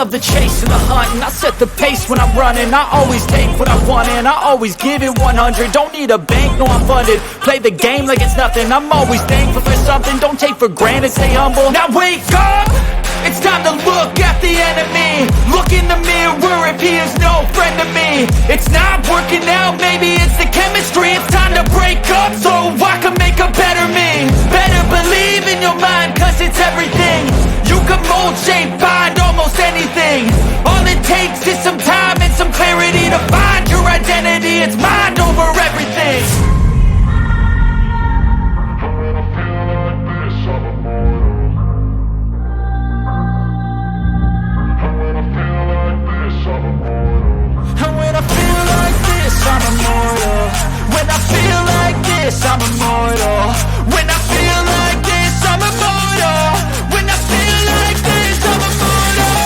love the chase and the hunt, and I set the pace when I'm running. I always take what I want and I always give it 100. Don't need a bank, no I'm funded. Play the game like it's nothing. I'm always thankful for something. Don't take for granted, stay humble. Now wake up! It's time to look at the enemy. Look in the mirror if he is no friend to me. It's not working out, maybe it's the chemistry. It's time to break up so I can make a better me. Better believe in your mind, cause it's everything. You can mold, shape, find almost anything. All it takes is some time and some clarity to find your identity. It's mind over everything. I'm immortal. When I feel like this, I'm immortal. When I feel like this, I'm immortal. When I feel like this, I'm immortal.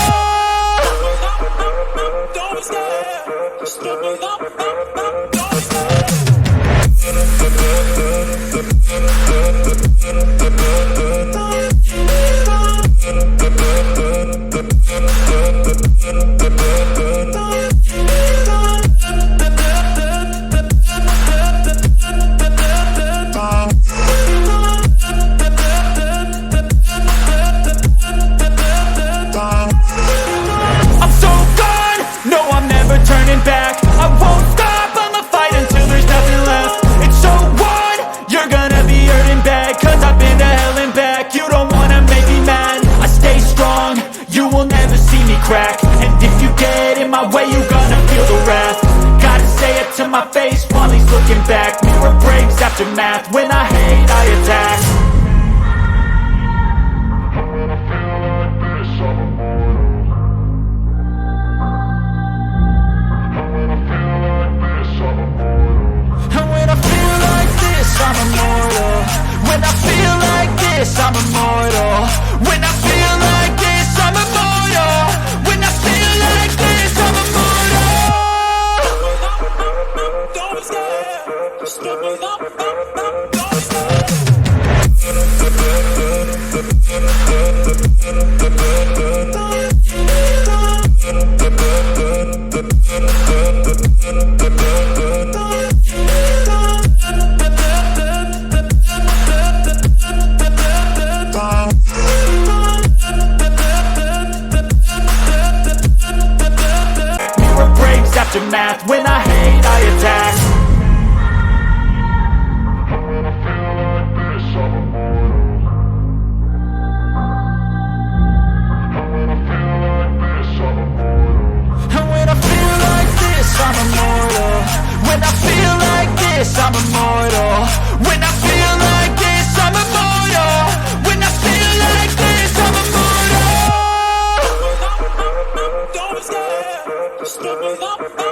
Don't stop. Just give me up. Don't stop. Turning back, I won't stop, I'ma fight until there's nothing left. It's so what? You're gonna be hurting bad, cause I've been to hell and back. You don't wanna make me mad, I stay strong, you will never see me crack. And if you get in my way, you're gonna feel the wrath. Gotta say it to my face while he's looking back. Mirror breaks after math, when I hate, I attack. I'm immortal. When I feel like this, I'm immortal. When I feel like this, I'm immortal. When I feel like this, I'm immortal. Don't stop. Just give me up. Don't stop. Aftermath, when I hate, I attack. When I feel like this, I'm immortal. When I feel like this, I'm immortal. And when I feel like this, I'm immortal. When I feel like this, I'm immortal. When I feel like this, I'm immortal. When I feel like this, I'm immortal. Don't stop. Just give me up.